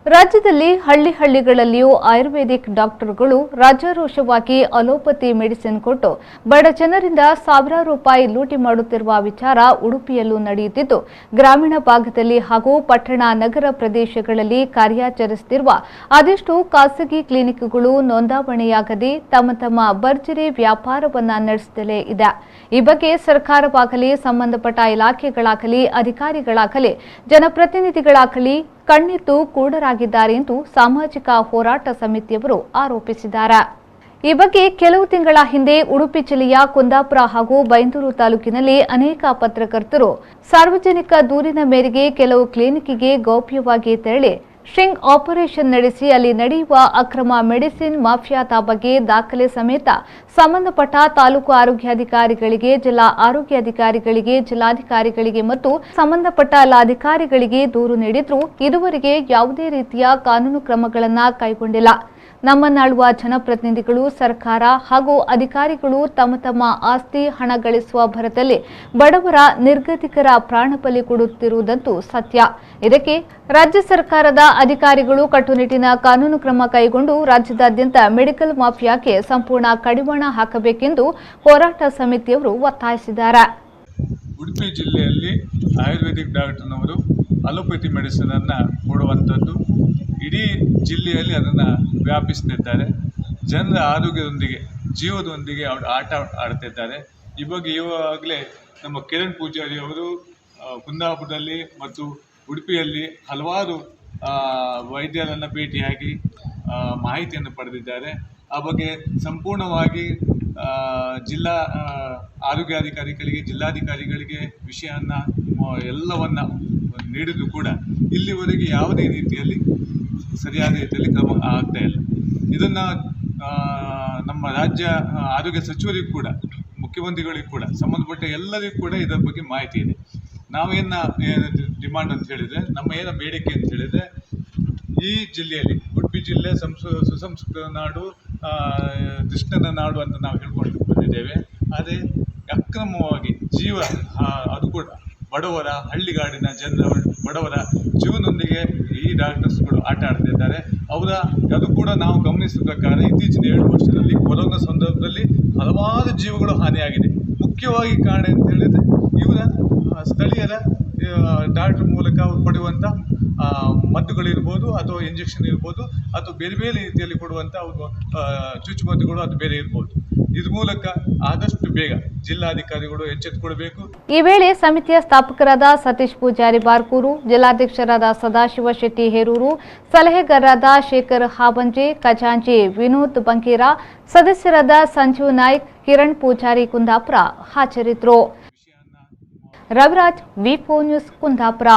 ರಾಜ್ಯದಲ್ಲಿ ಹಳ್ಳಿಗಳಲ್ಲಿಯೂ ಆಯುರ್ವೇದಿಕ್ ಡಾಕ್ಟರ್ಗಳು ರಾಜಾರೋಷವಾಗಿ allopathy medicine ಕೊಟ್ಟು ಬಡ ಜನರಿಂದ ಸಾವಿರಾರು ರೂಪಾಯಿ ಲೂಟಿ ಮಾಡುತ್ತಿರುವ ವಿಚಾರ ಉಡುಪಿಯಲ್ಲೂ ನಡೆಯುತ್ತಿದ್ದು, ಗ್ರಾಮೀಣ ಭಾಗದಲ್ಲಿ ಹಾಗೂ ಪಟ್ಟಣ ನಗರ ಪ್ರದೇಶಗಳಲ್ಲಿ ಕಾರ್ಯಾಚರಿಸುತ್ತಿರುವ ಅದೆಷ್ಟೋ ಖಾಸಗಿ ಕ್ಲಿನಿಕ್ಗಳು ನೋಂದಾವಣೆಯಾಗದೆ ತಮ್ಮ ಭರ್ಜರಿ ವ್ಯಾಪಾರವನ್ನ ನಡೆಸುತ್ತಲೇ ಇದೆ. ಈ ಬಗ್ಗೆ ಸರ್ಕಾರವಾಗಲಿ, ಸಂಬಂಧಪಟ್ಟ ಇಲಾಖೆಗಳಾಗಲಿ, ಅಧಿಕಾರಿಗಳಾಗಲಿ, ಜನಪ್ರತಿನಿಧಿಗಳಾಗಲಿ ಕಣ್ಣಿದ್ದು ಕೂಡರಾಗಿದ್ದಾರೆ ಎಂದು ಸಾಮಾಜಿಕ ಹೋರಾಟ ಸಮಿತಿಯವರು ಆರೋಪಿಸಿದ್ದಾರೆ. ಈ ಬಗ್ಗೆ ಕೆಲವು ತಿಂಗಳ ಹಿಂದೆ ಉಡುಪಿ ಜಿಲ್ಲೆಯ ಕುಂದಾಪುರ ಹಾಗೂ ಬೈಂದೂರು ತಾಲೂಕಿನಲ್ಲಿ ಅನೇಕ ಪತ್ರಕರ್ತರು ಸಾರ್ವಜನಿಕ ದೂರಿನ ಮೇರೆಗೆ ಕೆಲವು ಕ್ಲಿನಿಕ್ಗೆ ಗೌಪ್ಯವಾಗಿ ತೆರಳಿ ಸ್ಟ್ರಿಂಗ್ ಆಪರೇಷನ್ ನಡೆಸಿ ಅಲ್ಲಿ ನಡೆಯುವ ಅಕ್ರಮ ಮೆಡಿಸಿನ್ ಮಾಫಿಯಾದ ಬಗ್ಗೆ ದಾಖಲೆ ಸಮೇತ ಸಂಬಂಧಪಟ್ಟ ತಾಲೂಕು ಆರೋಗ್ಯಾಧಿಕಾರಿಗಳಿಗೆ, ಜಿಲ್ಲಾ ಆರೋಗ್ಯಾಧಿಕಾರಿಗಳಿಗೆ, ಜಿಲ್ಲಾಧಿಕಾರಿಗಳಿಗೆ ಮತ್ತು ಸಂಬಂಧಪಟ್ಟ ಎಲ್ಲ ಅಧಿಕಾರಿಗಳಿಗೆ ದೂರು ನೀಡಿದ್ರೂ ಇದುವರೆಗೆ ಯಾವುದೇ ರೀತಿಯ ಕಾನೂನು ಕ್ರಮಗಳನ್ನು ಕೈಗೊಂಡಿಲ್ಲ. ನಮ್ಮನ್ನಾಳುವ ಜನಪ್ರತಿನಿಧಿಗಳು, ಸರ್ಕಾರ ಹಾಗೂ ಅಧಿಕಾರಿಗಳು ತಮ್ಮ ಆಸ್ತಿ ಹಣ ಗಳಿಸುವ ಭರದಲ್ಲಿ ಬಡವರ ನಿರ್ಗತಿಕರ ಪ್ರಾಣ ಬಲಿ ಕೊಡುತ್ತಿರುವುದಂತೂ ಸತ್ಯ. ಇದಕ್ಕೆ ರಾಜ್ಯ ಸರ್ಕಾರದ ಅಧಿಕಾರಿಗಳು ಕಟ್ಟುನಿಟ್ಟಿನ ಕಾನೂನು ಕ್ರಮ ಕೈಗೊಂಡು ರಾಜ್ಯದಾದ್ಯಂತ ಮೆಡಿಕಲ್ ಮಾಫಿಯಾಕ್ಕೆ ಸಂಪೂರ್ಣ ಕಡಿವಾಣ ಹಾಕಬೇಕೆಂದು ಹೋರಾಟ ಸಮಿತಿಯವರು ಒತ್ತಾಯಿಸಿದ್ದಾರೆ. ಉಡುಪಿ ಜಿಲ್ಲೆಯಲ್ಲಿ ಆಯುರ್ವೇದಿಕ್ ಡಾಕ್ಟರ್ನವರು ಅಲೋಪತಿ ಮೆಡಿಸಿನ್ ಅನ್ನು ಕೊಡುವಂಥದ್ದು ಇಡೀ ಜಿಲ್ಲೆಯಲ್ಲಿ ಅದನ್ನು ವ್ಯಾಪಿಸುತ್ತಿದ್ದಾರೆ. ಜನರ ಆರೋಗ್ಯದೊಂದಿಗೆ, ಜೀವದೊಂದಿಗೆ ಅವರು ಆಟ ಆಡ್ತಿದ್ದಾರೆ. ಈ ಬಗ್ಗೆ ಇವಾಗಲೇ ನಮ್ಮ ಕಿರಣ್ ಪೂಜಾರಿ ಅವರು ಕುಂದಾಪುರದಲ್ಲಿ ಮತ್ತು ಉಡುಪಿಯಲ್ಲಿ ಹಲವಾರು ವೈದ್ಯರನ್ನು ಭೇಟಿಯಾಗಿ ಮಾಹಿತಿಯನ್ನು ಪಡೆದಿದ್ದಾರೆ. ಆ ಬಗ್ಗೆ ಸಂಪೂರ್ಣವಾಗಿ ಜಿಲ್ಲಾ ಆರೋಗ್ಯಾಧಿಕಾರಿಗಳಿಗೆ, ಜಿಲ್ಲಾಧಿಕಾರಿಗಳಿಗೆ ವಿಷಯವನ್ನು ಎಲ್ಲವನ್ನ ನೀಡಿದ್ರು ಕೂಡ ಇಲ್ಲಿವರೆಗೆ ಯಾವುದೇ ರೀತಿಯಲ್ಲಿ ಸರಿಯಾದ ರೀತಿಯಲ್ಲಿ ಕ್ರಮ ಆಗ್ತಾ ಇಲ್ಲ. ಇದನ್ನು ನಮ್ಮ ರಾಜ್ಯ ಆರೋಗ್ಯ ಸಚಿವರಿಗೂ ಕೂಡ, ಮುಖ್ಯಮಂತ್ರಿಗಳಿಗೂ ಕೂಡ, ಸಂಬಂಧಪಟ್ಟ ಎಲ್ಲರಿಗೂ ಕೂಡ ಇದರ ಬಗ್ಗೆ ಮಾಹಿತಿ ಇದೆ. ನಾವೇನು ಡಿಮಾಂಡ್ ಅಂತ ಹೇಳಿದರೆ, ನಮ್ಮ ಏನು ಬೇಡಿಕೆ ಅಂತ ಹೇಳಿದರೆ, ಈ ಜಿಲ್ಲೆಯಲ್ಲಿ ಉಡುಪಿ ಜಿಲ್ಲೆ ಸುಸಂಸ್ಕೃತ ನಾಡು, ಕೃಷ್ಣನ ನಾಡು ಅಂತ ನಾವು ಹೇಳ್ಕೊಂಡು ಬಂದಿದ್ದೇವೆ. ಆದರೆ ಅಕ್ರಮವಾಗಿ ಅದು ಕೂಡ ಬಡವರ, ಹಳ್ಳಿಗಾಡಿನ ಜನರ ಬಡವರ ಜೀವನದೊಂದಿಗೆ ಈ ಡಾಕ್ಟರ್ಸ್ಗಳು ಆಟ ಆಡ್ತಿದ್ದಾರೆ. ಅದು ಕೂಡ ನಾವು ಗಮನಿಸಿದ ಪ್ರಕಾರ ಇತ್ತೀಚಿನ 7 ವರ್ಷದಲ್ಲಿ ಕೊರೋನಾ ಸಂದರ್ಭದಲ್ಲಿ ಹಲವಾರು ಜೀವಗಳು ಹಾನಿಯಾಗಿದೆ. ಮುಖ್ಯವಾಗಿ ಕಾರಣ ಅಂತ ಹೇಳಿದರೆ ಇವರ ಸ್ಥಳೀಯರ ಡಾಕ್ಟರ್ ಮೂಲಕ ಪಡೆಯುವಂಥ ಮದ್ದುಗಳಿರ್ಬೋದು, ಅಥವಾ ಇಂಜೆಕ್ಷನ್ ಇರ್ಬೋದು, ಅಥವಾ ಬೇರೆ ಬೇರೆ ರೀತಿಯಲ್ಲಿ ಕೊಡುವಂಥ ಚುಚ್ಚುಮದ್ದುಗಳು ಅದು ಬೇರೆ ಇರ್ಬೋದು. ಇದ್ರ ಮೂಲಕ ಆದಷ್ಟು ಬೇಗ ಜಿಲ್ಲಾಧಿಕಾರಿಗಳು ಎಚ್ಚೆತ್ತುಕೊಳ್ಬೇಕು. ಈ ವೇಳೆ ಸಮಿತಿಯ ಸ್ಥಾಪಕರಾದ ಸತೀಶ್ ಪೂಜಾರಿ ಬಾರ್ಕೂರು, ಜಿಲ್ಲಾಧ್ಯಕ್ಷರಾದ ಸದಾಶಿವ ಶೆಟ್ಟಿ ಹೇರೂರು, ಸಲಹೆಗಾರರಾದ ಶೇಖರ್ ಹಾಬಂಜೆ, ಖಜಾಂಚಿ ವಿನೋದ್ ಬಂಕೇರ, ಸದಸ್ಯರಾದ ಸಂಜೀವ್ ನಾಯ್ಕ್, ಕಿರಣ್ ಪೂಜಾರಿ ಕುಂದಾಪುರ ಹಾಜರಿದ್ದರು. ರವಿರಾಜ್, ವಿ4 ನ್ಯೂಸ್, ಕುಂದಾಪುರ.